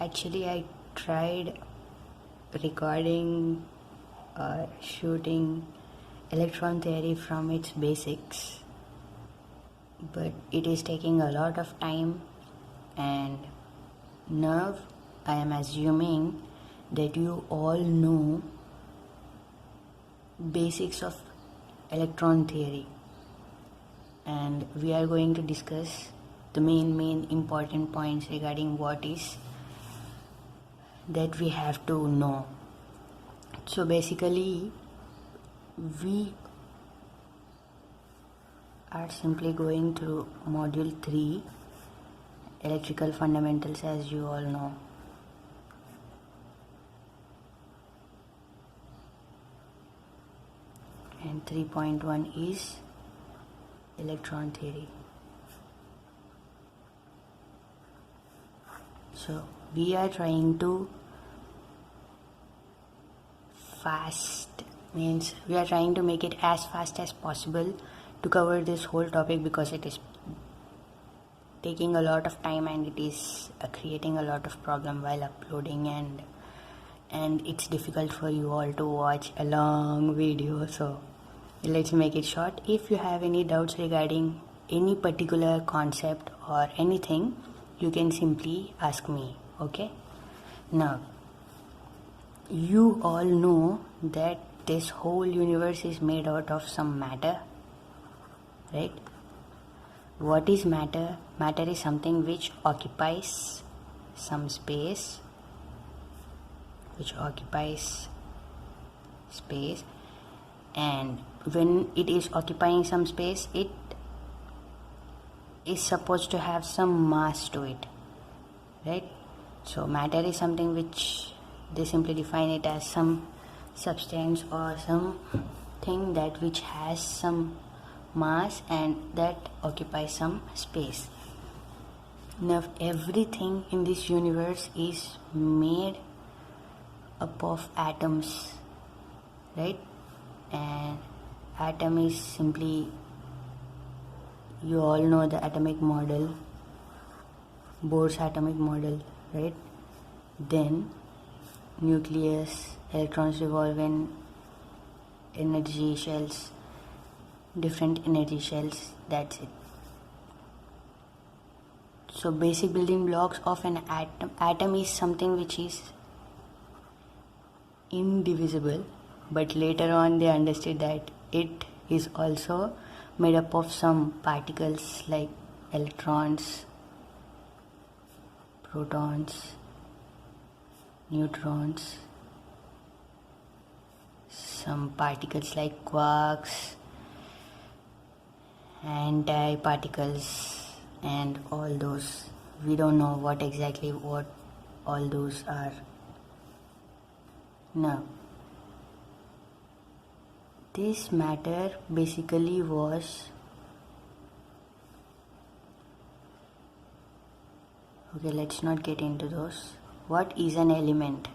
Actually, I tried recording or shooting electron theory from its basics, but it is taking a lot of time and nerve. I am assuming that you all know basics of electron theory, and we are going to discuss the main important points regarding what is that we have to know. So basically, we are simply going through module 3, electrical fundamentals, as you all know. And 3.1 is electron theory. So we are trying to we are trying to make it as fast as possible to cover this whole topic, because it is taking a lot of time and it is creating a lot of problem while uploading, and it's difficult for you all to watch a long video. So let's make it short. If you have any doubts regarding any particular concept or anything, you can simply ask me. Okay, now you all know that this whole universe is made out of some matter, right? What is matter? Matter is something which occupies some space, and when it is occupying some space, it is supposed to have some mass to it, right? So matter is something which they simply define it as some substance or something that which has some mass and that occupies some space. Now everything in this universe is made up of atoms, right? And atom is simply, you all know the atomic model, Bohr's atomic model, right? Then nucleus, electrons revolve in energy shells, different energy shells, that's it. So basic building blocks of an atom is something which is indivisible, but later on they understood that it is also made up of some particles like electrons, protons, neutrons, some particles like quarks, antiparticles, and all those. We don't know what all those are. Now, this matter basically was okay, let's not get into those. What is an element?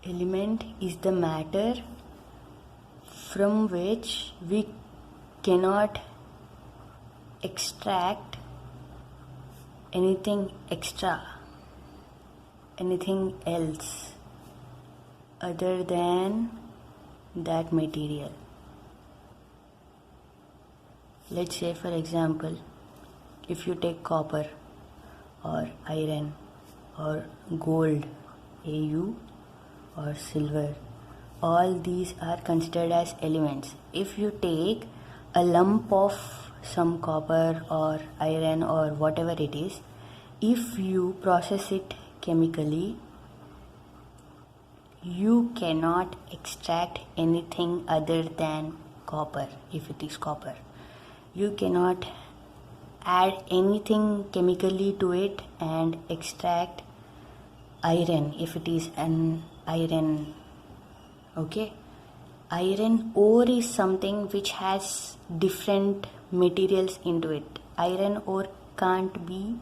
Element is the matter from which we cannot extract anything extra, anything else other than that material. Let's say, for example, if you take copper or iron or gold, Au, or silver, all these are considered as elements. If you take a lump of some copper or iron or whatever it is, if you process it chemically, you cannot extract anything other than copper. If it is copper, you cannot add anything chemically to it and extract iron if it is an iron. Okay, iron ore is something which has different materials into it. Iron ore can't be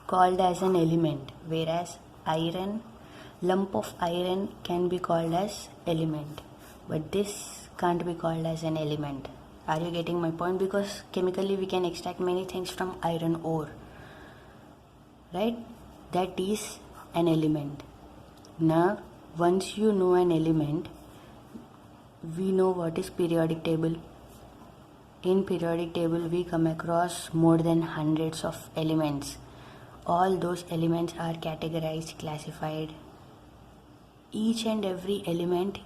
called as an element, whereas lump of iron can be called as element, but this can't be called as an element. Are you getting my point? Because chemically we can extract many things from iron ore. right? That is an element. Now once you know an element, we know what is periodic table. In periodic table we come across more than hundreds of elements. All those elements are categorized, classified. Each and every element,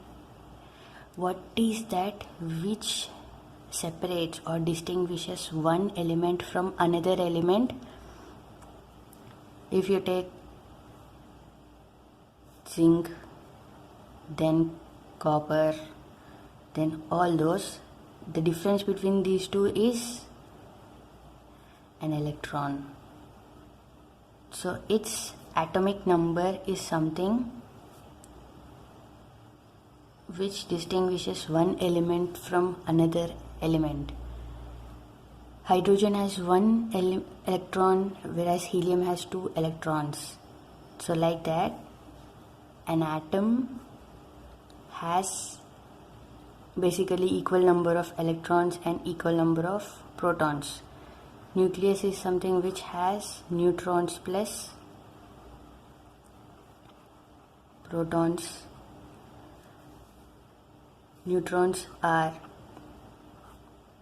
what is that which separates or distinguishes one element from another element? If you take zinc, then copper, then all those, the difference between these two is an electron. So its atomic number is something which distinguishes one element from another element. Hydrogen has one electron, whereas helium has 2 electrons. So like that, an atom has basically equal number of electrons and equal number of protons. Nucleus is something which has neutrons plus protons. Neutrons are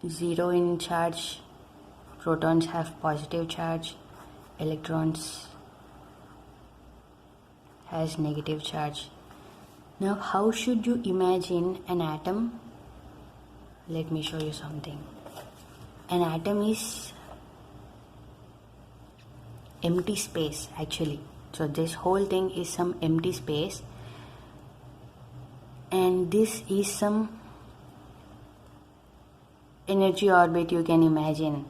0 in charge, protons have positive charge, electrons has negative charge. Now how should you imagine an atom? Let me show you something. An atom is empty space actually. So this whole thing is some empty space, and this is some energy orbit you can imagine,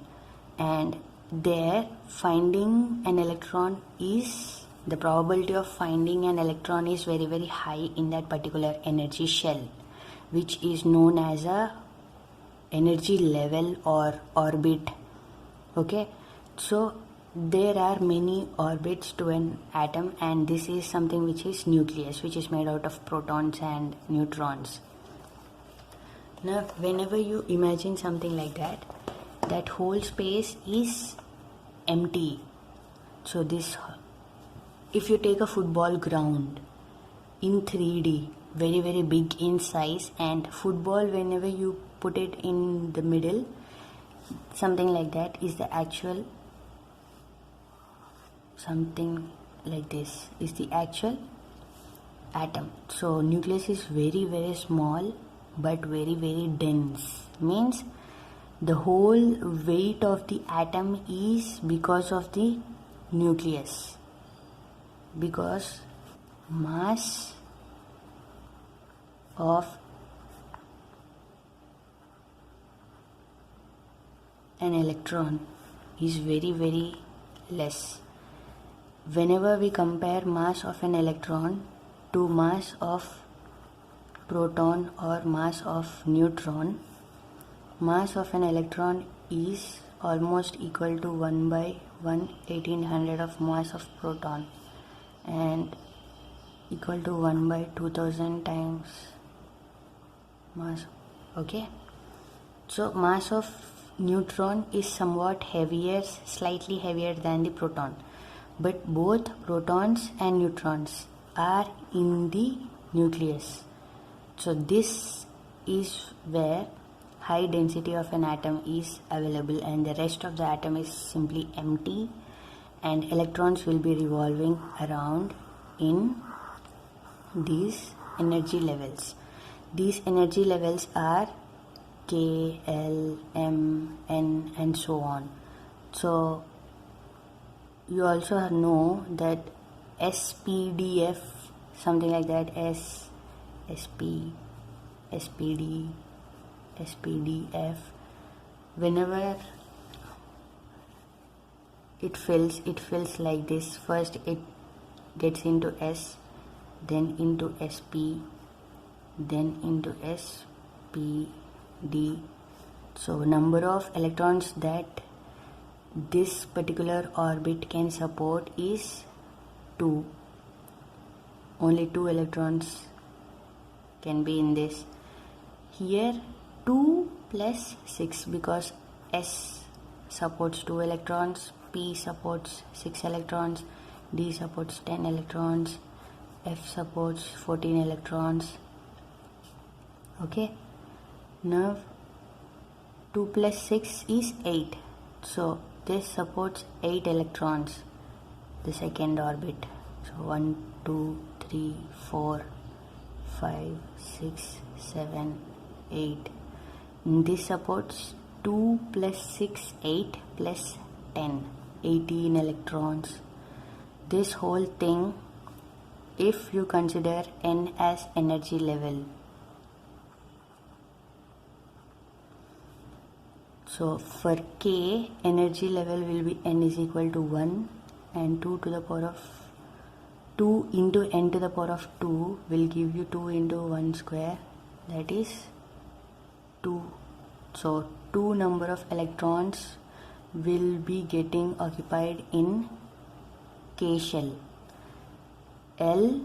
and there finding an electron is, the probability of finding an electron is very very high in that particular energy shell, which is known as a energy level or orbit. Okay, so there are many orbits to an atom, and this is something which is nucleus, which is made out of protons and neutrons. Now whenever you imagine something like that, that whole space is empty. So this, if you take a football ground in 3D, very very big in size, and football, whenever you put it in the middle, something like that is the actual, something like this is the actual atom. So nucleus is very very small but very very dense, means the whole weight of the atom is because of the nucleus, because mass of an electron is very very less. Whenever we compare mass of an electron to mass of proton or mass of neutron, mass of an electron is almost equal to 1 by 1/1800 of mass of proton, and equal to 1 by 2000 times mass. Okay, so mass of neutron is somewhat heavier, slightly heavier than the proton, but both protons and neutrons are in the nucleus. So this is where high density of an atom is available, and the rest of the atom is simply empty, and electrons will be revolving around in these energy levels. These energy levels are K, L, M, N and so on. So you also know that SPDF, something like that, SP, SPD, SPDF, whenever it fills like this. First it gets into S, then into SP, then into SPD. So number of electrons that this particular orbit can support is 2. Only 2 electrons can be in this. Here 2 plus 6, because S supports 2 electrons, P supports 6 electrons, D supports 10 electrons, F supports 14 electrons. Okay, now 2 plus 6 is 8, so this supports 8 electrons, the second orbit. So 1, 2, 3, 4, 5, 6, 7, 8. This supports 2 plus 6, 8 plus 10, 18 electrons. This whole thing, if you consider N as energy level. So for K, energy level will be N is equal to 1, and 2 to the power of 2 into N to the power of 2 will give you 2 into 1 square, that is 2. So 2 number of electrons will be getting occupied in K shell. L,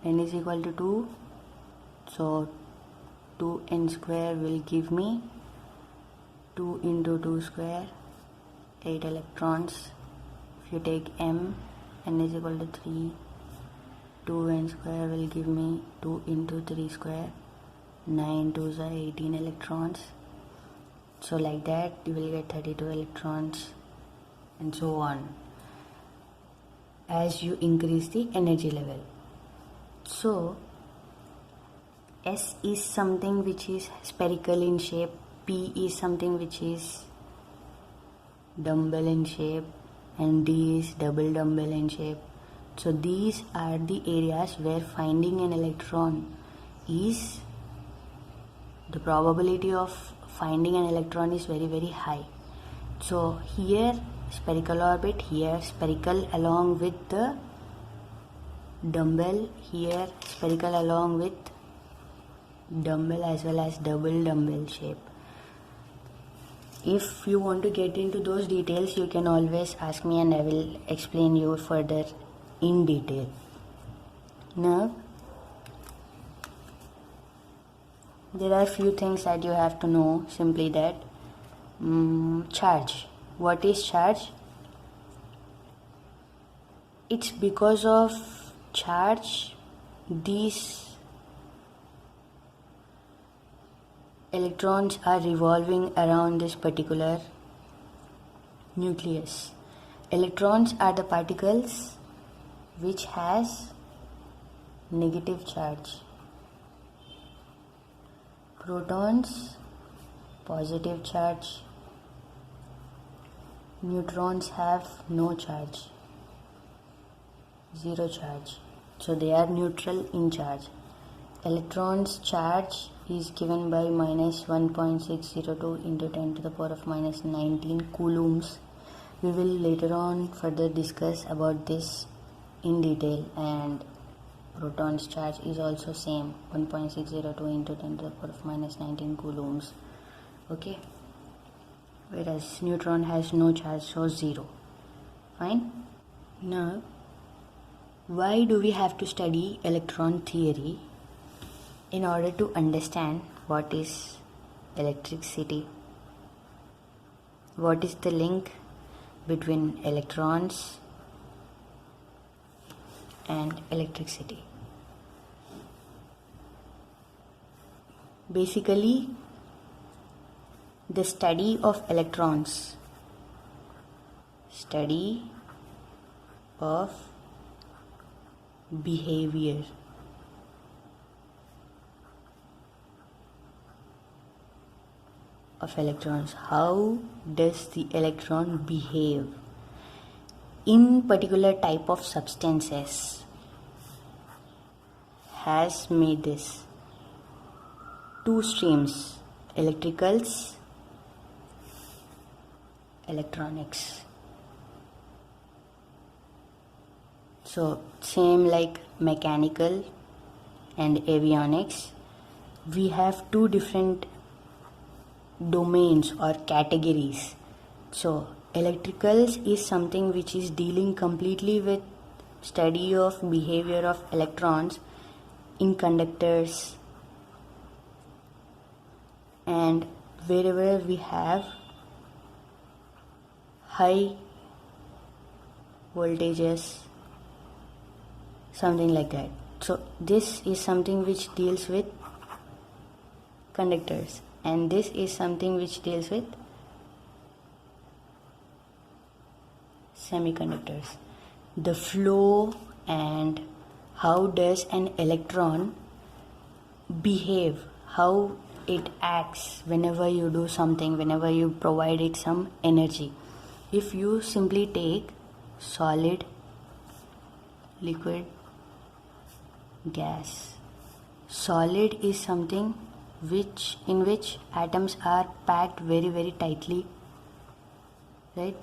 N is equal to 2, so 2N square will give me 2 into 2 square, 8 electrons. If you take M, N is equal to 3, 2N square will give me 2 into 3 square, 9 2s are 18 electrons. So like that you will get 32 electrons, and so on, as you increase the energy level. So S is something which is spherical in shape, P is something which is dumbbell in shape, and D is double dumbbell in shape. So these are the areas where finding an electron is, the probability of finding an electron is very very high. So here spherical orbit, here spherical along with the dumbbell, here spherical along with dumbbell as well as double dumbbell shape. If you want to get into those details, you can always ask me and I will explain you further in detail. Now there are few things that you have to know, simply that charge. What is charge? It's because of charge these electrons are revolving around this particular nucleus. Electrons are the particles which has negative charge. Protons, positive charge. Neutrons have no charge, zero charge. So they are neutral in charge. Electrons charge is given by minus 1.602 into 10 to the power of minus 19 coulombs. We will later on further discuss about this in detail, and proton's charge is also same, 1.602 into 10 to the power of minus 19 coulombs. Okay, whereas neutron has no charge, so 0. Fine. Now why do we have to study electron theory? In order to understand what is electricity, what is the link between electrons and electricity. Basically, the study of electrons, study of behavior, of electrons. How does the electron behave in particular type of substances has made this two streams, electricals, electronics. So same like mechanical and avionics, we have two different domains or categories. So electricals is something which is dealing completely with study of behavior of electrons in conductors and wherever we have high voltages, something like that. So this is something which deals with conductors, and this is something which deals with semiconductors. The flow and how does an electron behave, how it acts whenever you do something, whenever you provide it some energy. If you simply take solid, liquid, gas. Solid is something in which atoms are packed very very tightly, right?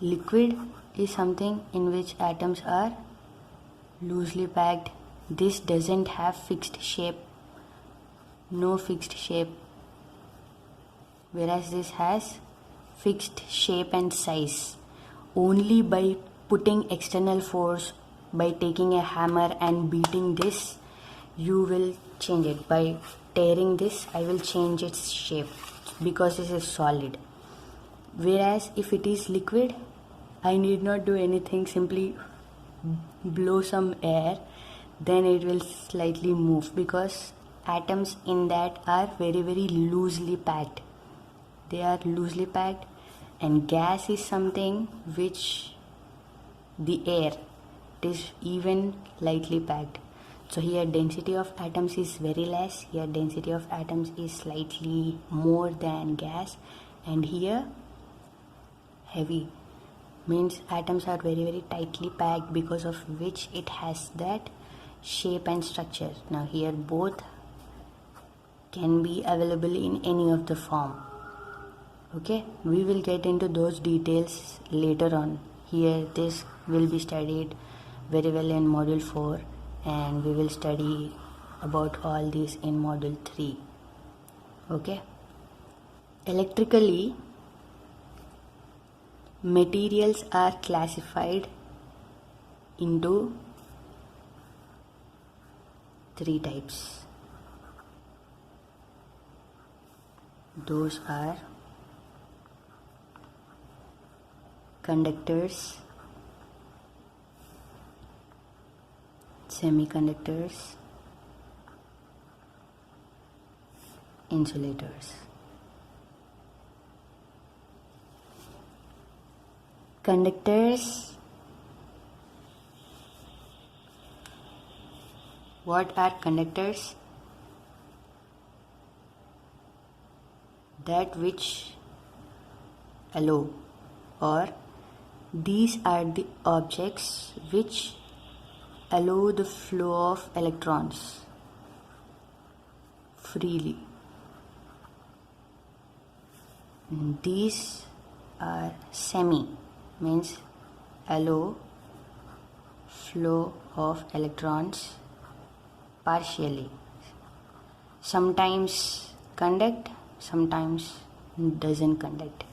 Liquid is something in which atoms are loosely packed. This doesn't have fixed shape, no fixed shape, whereas this has fixed shape and size. Only by putting external force, by taking a hammer and beating this, you will change it. By tearing this, I will change its shape because this is solid. Whereas if it is liquid, I need not do anything, simply blow some air, then it will slightly move, because atoms in that are very very loosely packed. They are loosely packed. And gas is something which the air, it is even lightly packed. So here density of atoms is very less, here density of atoms is slightly more than gas, and here heavy, means atoms are very very tightly packed, because of which it has that shape and structure. Now here both can be available in any of the form. Okay, we will get into those details later on. Here this will be studied very well in module 4, and we will study about all these in module 3. Okay, electrically, materials are classified into 3 types. Those are conductors, semiconductors, insulators. Conductors. What are conductors? That which allow, or these are the objects which allow the flow of electrons freely. These are semi, means allow flow of electrons partially. Sometimes conduct, sometimes doesn't conduct,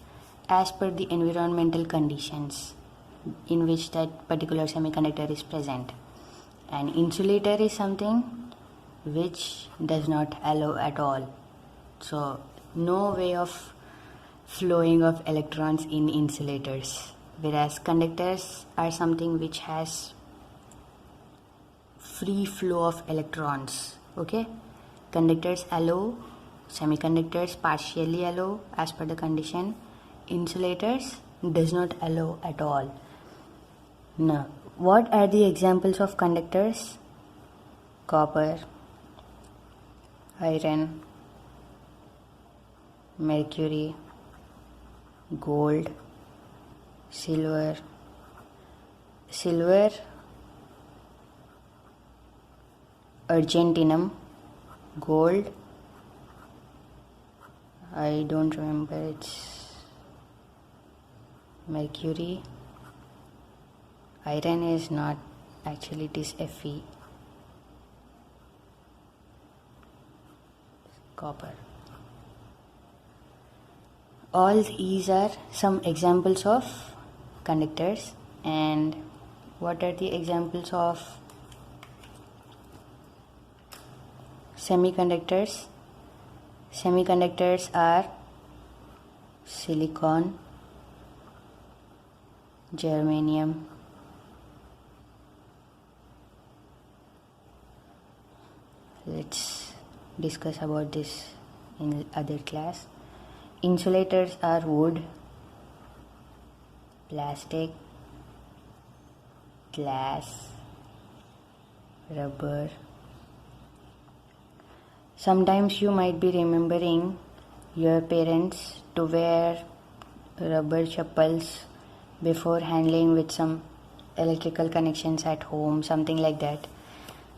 as per the environmental conditions in which that particular semiconductor is present. An insulator is something which does not allow at all. So no way of flowing of electrons in insulators, whereas conductors are something which has free flow of electrons. Okay, conductors allow, semiconductors partially allow as per the condition, insulators does not allow at all. Now, what are the examples of conductors? Copper, iron, mercury, gold, silver, argentinum, gold, I don't remember, it's mercury, iron is not, actually it is Fe, copper. All these are some examples of conductors. And what are the examples of semiconductors? Semiconductors are silicon, germanium, let's discuss about this in other class. Insulators are wood, plastic, glass, rubber. Sometimes you might be remembering your parents to wear rubber chappals before handling with some electrical connections at home, something like that,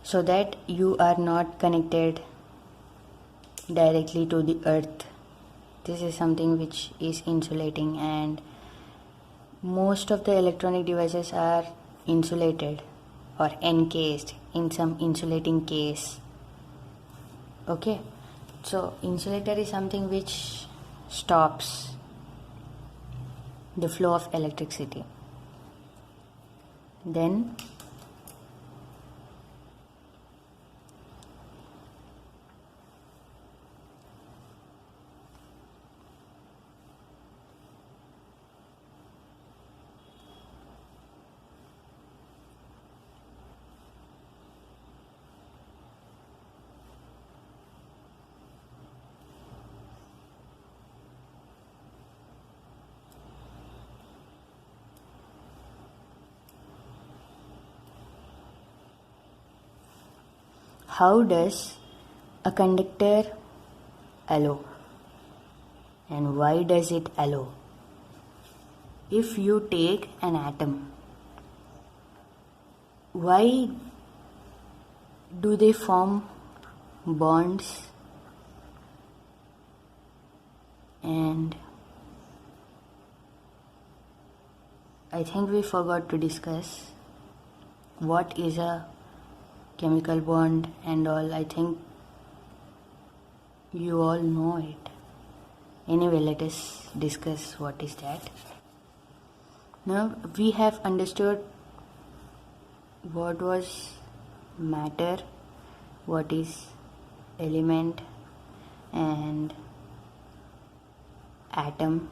so that you are not connected directly to the earth. This is something which is insulating, and most of the electronic devices are insulated or encased in some insulating case. Okay, so insulator is something which stops the flow of electricity. Then how does a conductor allow, and why does it allow? If you take an atom, why do they form bonds? And I think we forgot to discuss what is a chemical bond and all. I think you all know it. Anyway, let us discuss what is that. Now we have understood what was matter, what is element and atom,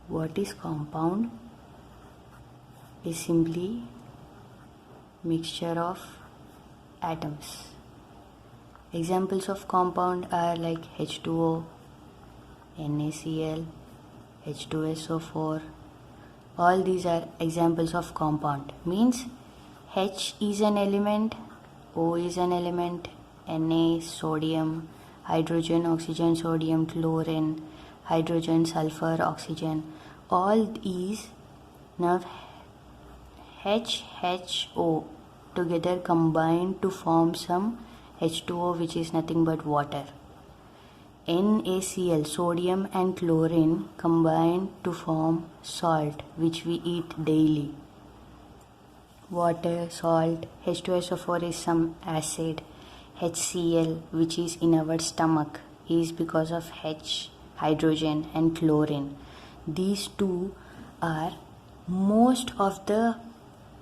what is compound is simply mixture of atoms. Examples of compound are like H2O, NaCl, H2SO4. All these are examples of compound. Means H is an element, O is an element, Na is sodium, hydrogen, oxygen, sodium, chlorine, hydrogen, sulfur, oxygen. All these now HHO together combine to form some H2O, which is nothing but water. NaCl, sodium and chlorine combine to form salt, which we eat daily. Water, salt, H2SO4 is some acid. HCl, which is in our stomach, is because of H, hydrogen and chlorine. These two are most of the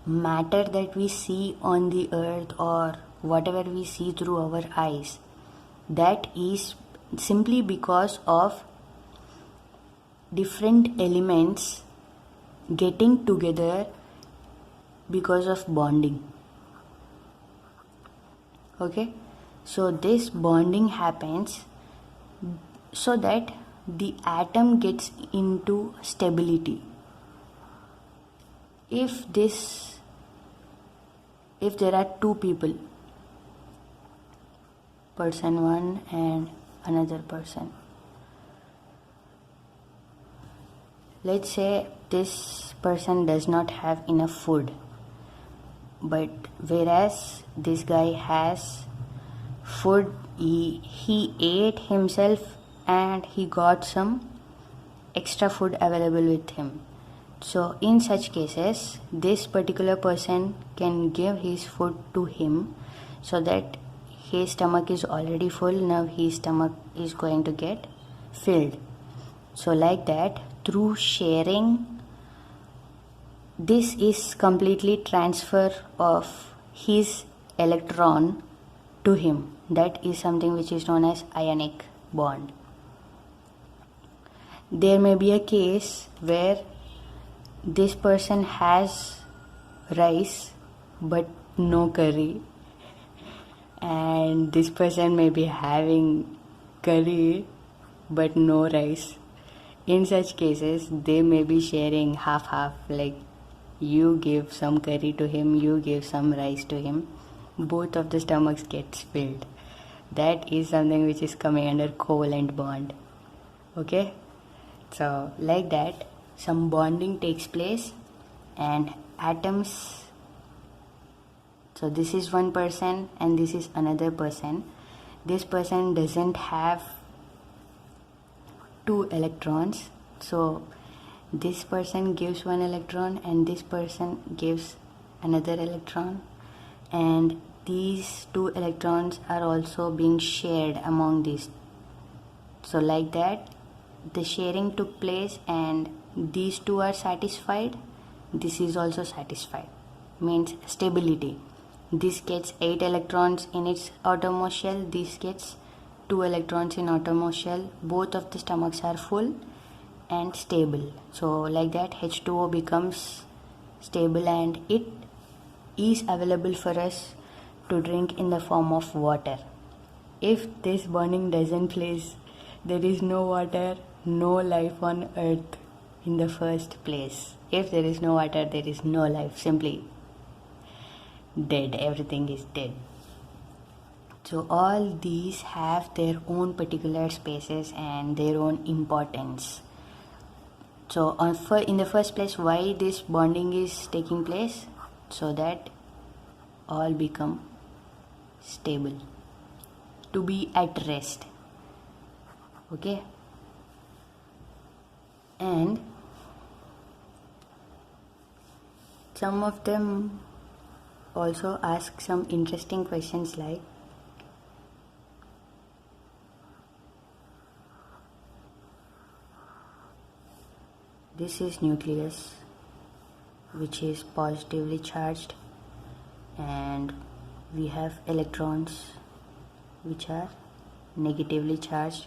matter that we see on the earth or whatever we see through our eyes. That is simply because of different elements getting together because of bonding. Okay, so this bonding happens so that the atom gets into stability. If there are two people, person 1 and another person, let's say this person does not have enough food, but whereas this guy has food, he ate himself and he got some extra food available with him. So in such cases, this particular person can give his food to him so that his stomach is already full. Now his stomach is going to get filled. So like that, through sharing, this is completely transfer of his electron to him. That is something which is known as ionic bond. there may be a case where this person has rice but no curry, and this person may be having curry but no rice. In such cases, they may be sharing half half, like you give some curry to him, you give some rice to him. Both of the stomachs gets filled. That is something which is coming under covalent bond. Okay? So, like that, some bonding takes place, and atoms. So, this is one person, and this is another person. This person doesn't have two electrons, so this person gives one electron, and this person gives another electron, and these two electrons are also being shared among these. So, like that, the sharing took place, and these two are satisfied. This is also satisfied, means stability. This gets 8 electrons in its outermost shell, this gets 2 electrons in outermost shell. Both of the stomachs are full and stable. So like that, H2O becomes stable, and it is available for us to drink in the form of water. If this bonding doesn't place, there is no water, no life on earth in the first place. If there is no water, there is no life. Simply dead. Everything is dead. So all these have their own particular spaces and their own importance. So in the first place, why this bonding is taking place? So that all become stable, to be at rest. Okay? And some of them also ask some interesting questions like, this is nucleus, which is positively charged, and we have electrons which are negatively charged.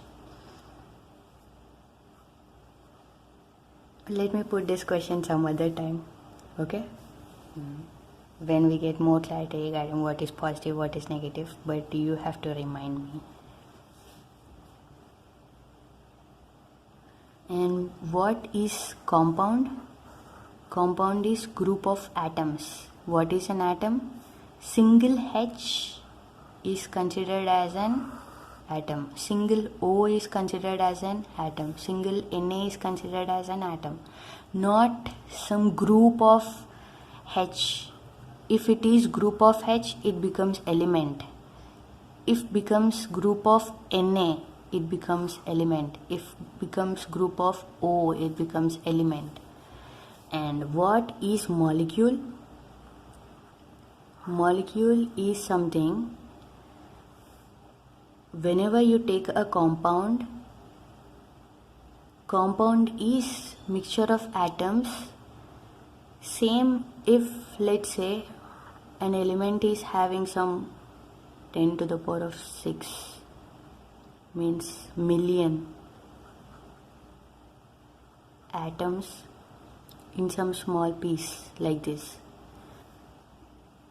Let me put this question some other time, okay? When we get more clarity regarding what is positive, what is negative, but you have to remind me. And what is compound? Compound is group of atoms. What is an atom? Single H is considered as an atom. Single O is considered as an atom. Single Na is considered as an atom. Not some group of H. If it is group of H, it becomes element. If becomes group of Na, it becomes element. If becomes group of O, it becomes element. And what is molecule? Molecule is something, whenever you take a compound is mixture of atoms. Same if, let's say, an element is having some 10 to the power of 6, means million atoms in some small piece like this.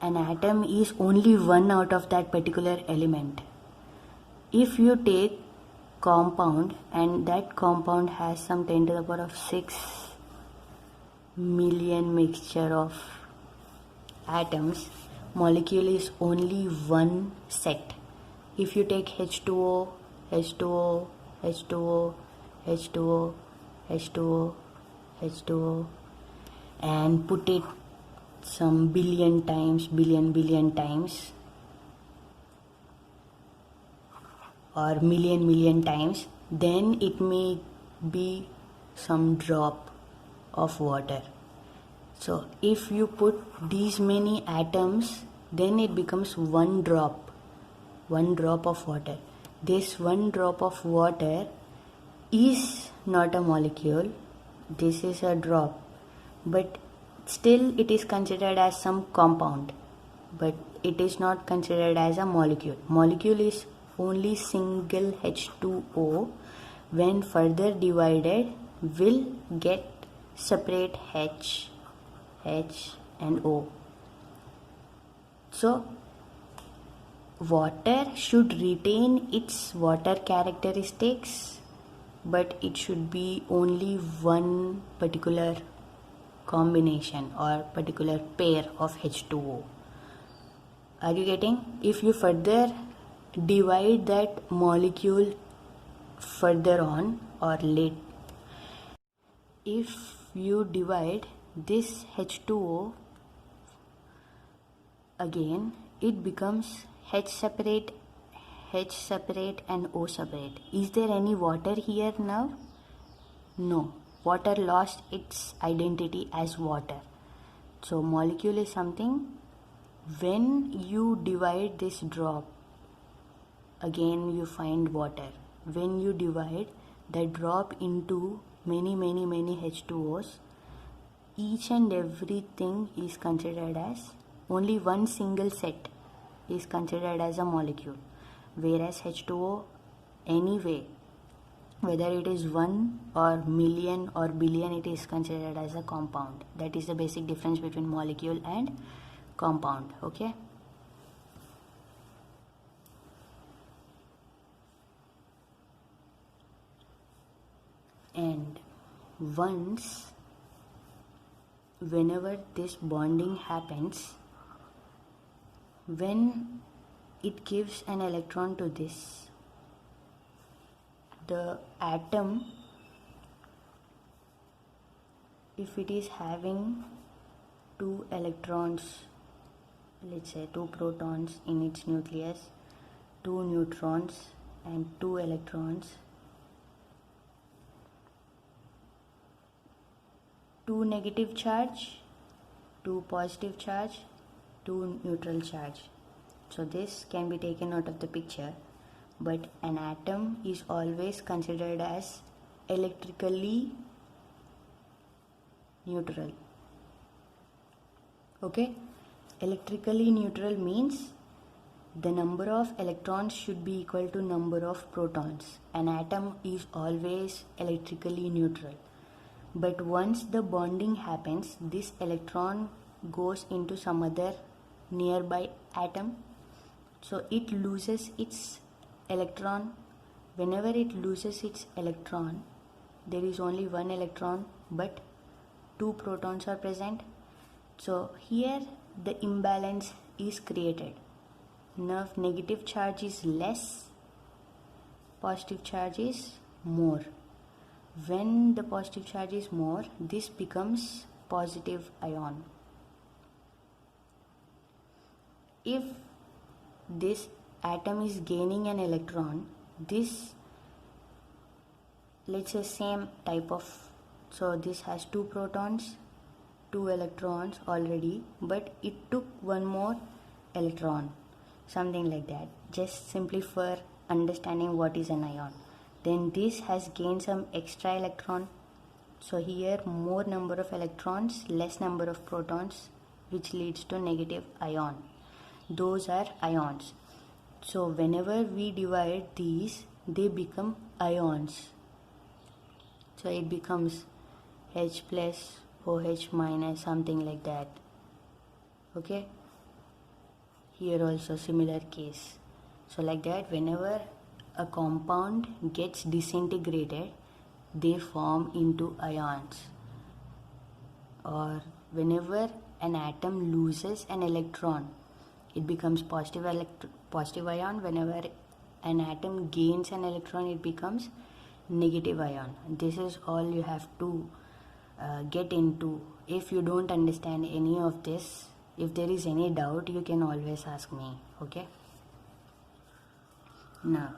An atom is only one out of that particular element. If you take compound and that compound has some 10 to the power of 6 million mixture of atoms, molecule is only one set. If you take H2O, H2O, H2O, H2O, H2O, H2O and put it some billion times, billion times, or million times, then it may be some drop of water. So if you put these many atoms, then it becomes one drop of water. This one drop of water is not a molecule, this is a drop, but still it is considered as some compound, but it is not considered as a molecule. Molecule is only single H2O. When further divided, will get separate H and O. So water should retain its water characteristics, but it should be only one particular combination or particular pair of H2O. Are you getting? If you further divide that molecule further on or late, if you divide this H2O again, it becomes H separate and O separate. Is there any water here now? No. Water lost its identity as water. So molecule is something, when you divide this drop, again you find water. When you divide that drop into many H2Os, each and everything is considered as, only one single set is considered as a molecule, whereas H2O, anyway, whether it is 1 or million or billion, it is considered as a compound. That is the basic difference between molecule and compound. Okay. And whenever this bonding happens, when it gives an electron to this, the atom, if it is having 2 electrons, let's say 2 protons in its nucleus, 2 neutrons and 2 electrons, 2 negative charge, 2 positive charge, 2 neutral charge. So this can be taken out of the picture, but an atom is always considered as electrically neutral. Okay, electrically neutral means the number of electrons should be equal to number of protons. An atom is always electrically neutral. But once the bonding happens, this electron goes into some other nearby atom, so it loses its electron. Whenever it loses its electron, there is only one electron but 2 protons are present. So here the imbalance is created. Now negative charge is less, positive charge is more. When the positive charge is more, this becomes positive ion. If this atom is gaining an electron, this, let's say same type of, so this has 2 protons, 2 electrons already, but it took one more electron, something like that, just simply for understanding what is an ion. Then this has gained some extra electron, so here more number of electrons, less number of protons, which leads to negative ion. Those are ions. So whenever we divide these, they become ions. So it becomes H plus, OH minus, something like that. Okay, here also similar case. So like that, whenever a compound gets disintegrated, they form into ions. Or whenever an atom loses an electron, it becomes positive ion. Whenever an atom gains an electron, it becomes negative ion. This is all you have to get into. If you don't understand any of this, if there is any doubt, you can always ask me. Okay. Now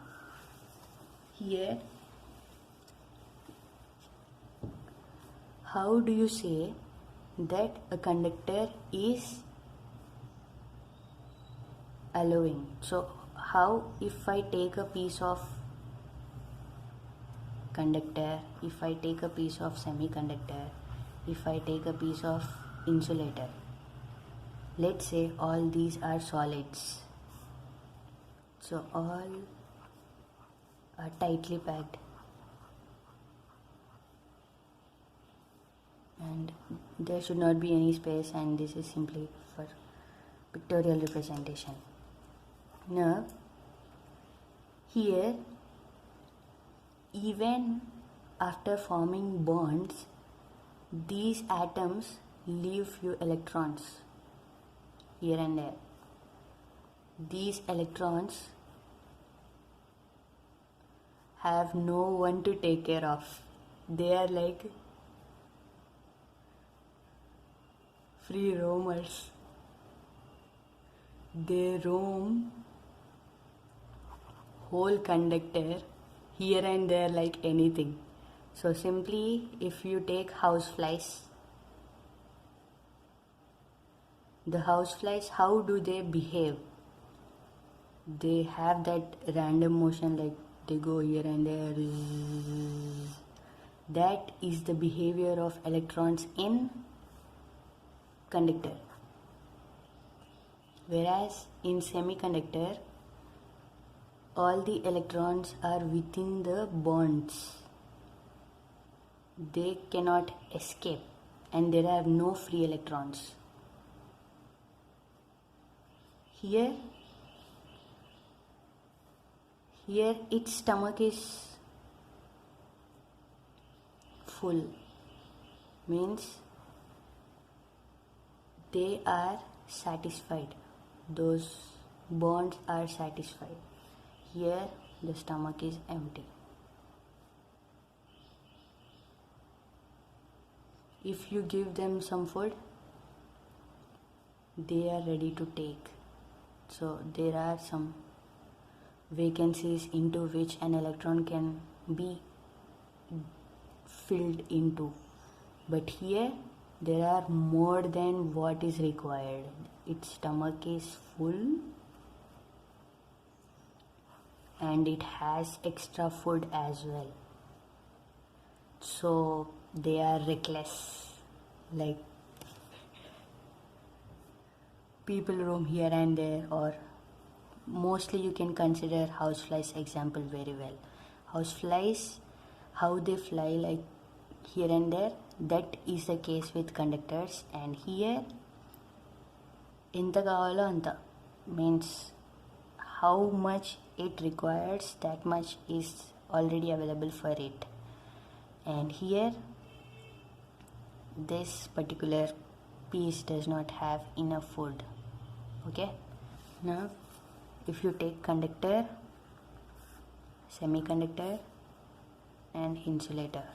here, how do you say that a conductor is allowing? So how, if I take a piece of conductor, if I take a piece of semiconductor, if I take a piece of insulator, let's say all these are solids, so all are tightly packed. and there should not be any space, and this is simply for pictorial representation. Now here, even after forming bonds, these atoms leave few electrons here and there. These electrons have no one to take care of. They are like free roamers. They roam whole conductor here and there like anything. So simply, if you take houseflies, the houseflies, how do they behave? They have that random motion, like they go here and there. That is the behavior of electrons in conductor. Whereas in semiconductor, all the electrons are within the bonds. They cannot escape, and there are no free electrons. Here its stomach is full, means they are satisfied. Those bonds are satisfied. Here the stomach is empty. If you give them some food, they are ready to take. So there are some vacancies into which an electron can be filled into. But here there are more than what is required. Its stomach is full and it has extra food as well. So they are reckless. Like people roam here and there, or mostly you can consider houseflies example very well. Houseflies, how they fly like here and there, that is the case with conductors. And here ఎంత కావాలో అంత, means how much it requires, that much is already available for it. And here this particular piece does not have enough food. Okay, now if you take conductor, semiconductor and insulator,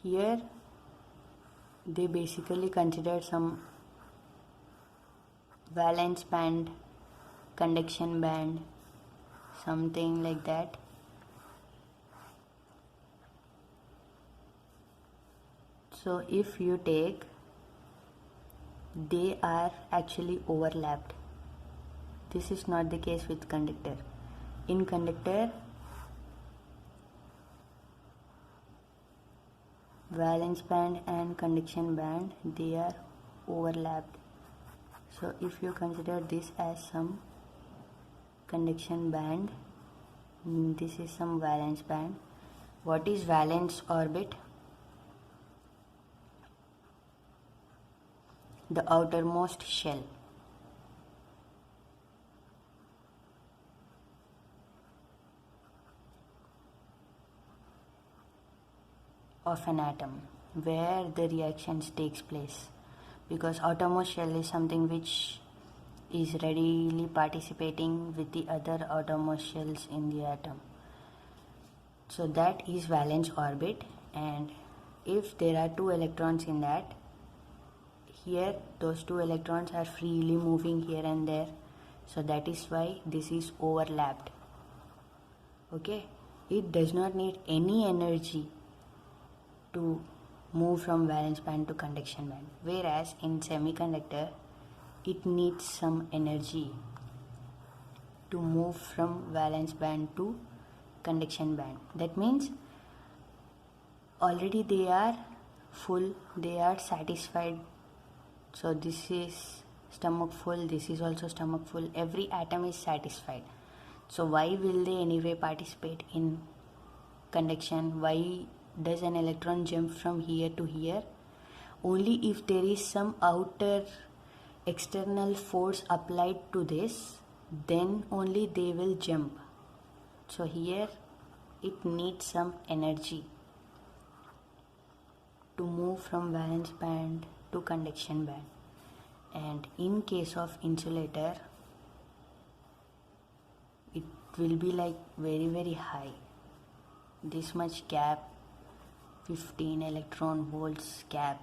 here they basically consider some valence band, conduction band, something like that. So if you take, they are actually overlapped. This is not the case with conductor. In conductor, valence band and conduction band, they are overlapped. So if you consider this as some conduction band, this is some valence band. What is valence orbit? The outermost shell. Of an atom, where the reactions takes place, because outermost shell is something which is readily participating with the other outermost shells in the atom. So that is valence orbit, and if there are two electrons in that, here those two electrons are freely moving here and there, so that is why this is overlapped. Okay, it does not need any energy to move from valence band to conduction band, whereas in semiconductor it needs some energy to move from valence band to conduction band. That means already they are full, they are satisfied. So this is stomach full, this is also stomach full, every atom is satisfied. So why will they anyway participate in conduction. Why does an electron jump from here to here? Only if there is some outer external force applied to this, then only they will jump. So here it needs some energy to move from valence band to conduction band. And in case of insulator, it will be like very high. This much gap, 15 electron volts gap.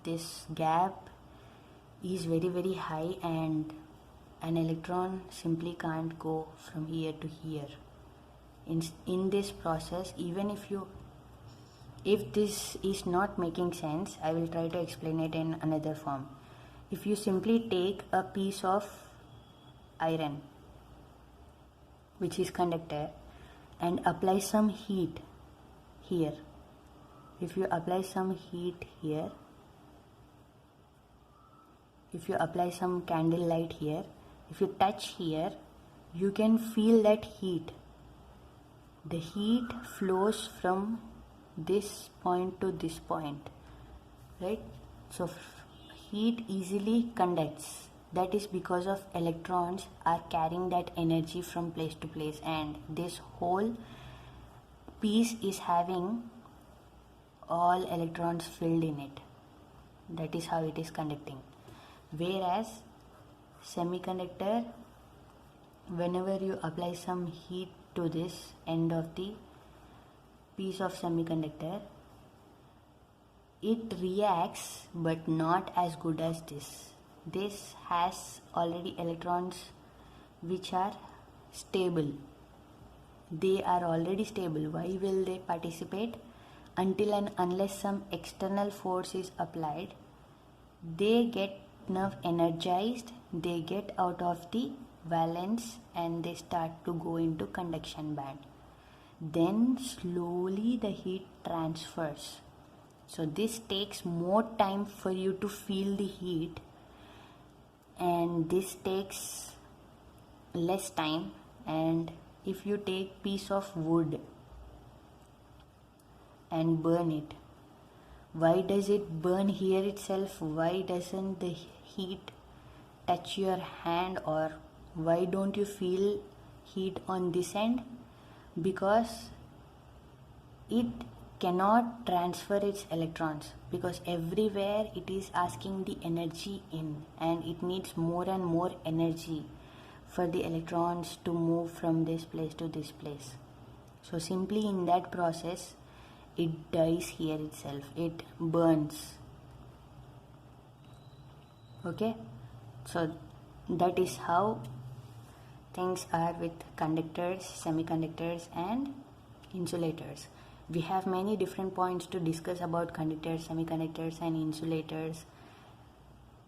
This gap is very high, and an electron simply can't go from here to here. In this process, even if this is not making sense, I will try to explain it in another form. If you simply take a piece of iron, which is conductor, and apply some heat here, if you apply some heat here, if you apply some candle light here, if you touch here, you can feel that heat. The heat flows from this point to this point, right? So heat easily conducts. That is because of electrons are carrying that energy from place to place, and this whole piece is having all electrons filled in it. That is how it is conducting. Whereas semiconductor, whenever you apply some heat to this end of the piece of semiconductor, it reacts, but not as good as this. This has already electrons which are stable. They are already stable. Why will they participate? Until and unless some external force is applied, they get enough energized, they get out of the valence and they start to go into conduction band. Then slowly the heat transfers. So this takes more time for you to feel the heat, and this takes less time. And if you take piece of wood and burn it, why does it burn here itself? Why doesn't the heat touch your hand, or why don't you feel heat on this end? Because it cannot transfer its electrons, because everywhere it is asking the energy in, and it needs more and more energy for the electrons to move from this place to this place. So simply in that process, it dies here itself, it burns. Okay, so that is how things are with conductors, semiconductors and insulators. We have many different points to discuss about conductors, semiconductors and insulators,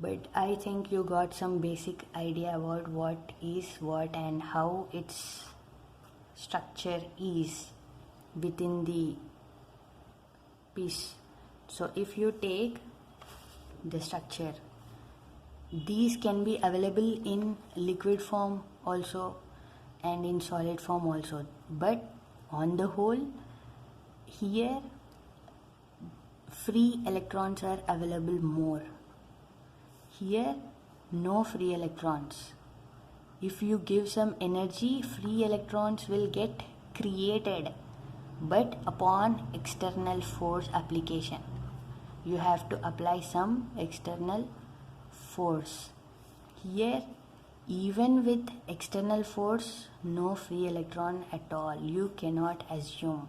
but I think you got some basic idea about what is what and how its structure is within the piece. So if you take the structure, these can be available in liquid form also and in solid form also, but on the whole, here free electrons are available more. Here no free electrons. If you give some energy, free electrons will get created, but upon external force application. You have to apply some external force. Here, even with external force, no free electron at all. You cannot assume.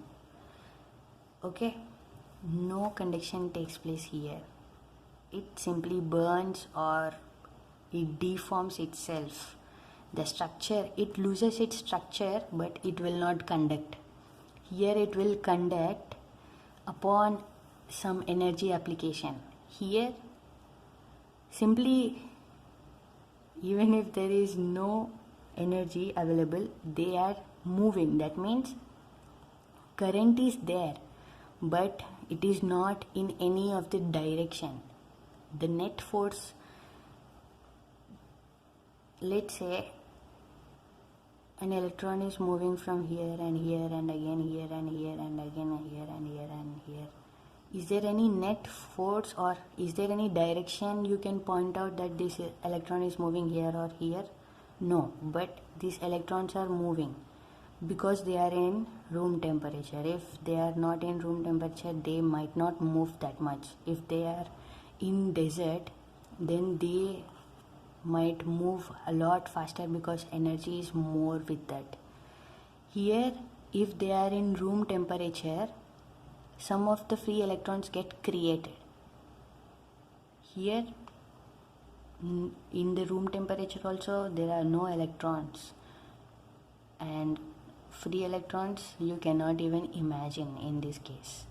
Okay, no conduction takes place here. It simply burns or it deforms itself. The structure, it loses its structure, but it will not conduct. Here it will conduct upon some energy application. Here, simply, even if there is no energy available, they are moving. That means current is there, but it is not in any of the direction. The net force, let's say an electron is moving from here and here and again here and here and again here and here and here. Is there any net force or is there any direction you can point out that this electron is moving here or here? No, but these electrons are moving because they are in room temperature. If they are not in room temperature, they might not move that much. If they are in desert, then they might move a lot faster because energy is more with that. Here, if they are in room temperature, some of the free electrons get created. Here, in the room temperature also, there are no electrons, and free electrons you cannot even imagine in this case.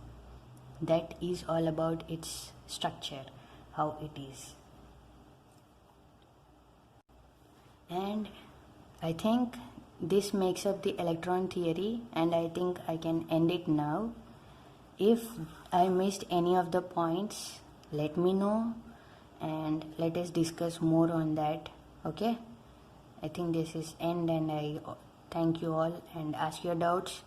That is all about its structure, how it is. And I think this makes up the electron theory, and I think I can end it now. If I missed any of the points, let me know and let us discuss more on that. Okay, I think this is end, and I thank you all and ask your doubts.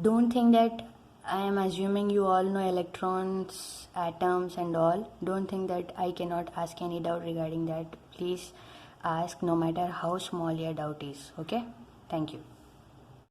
Don't think that I am assuming you all know electrons, atoms and all. Don't think that I cannot ask any doubt regarding that. Please ask, no matter how small your doubt is. Okay, thank you.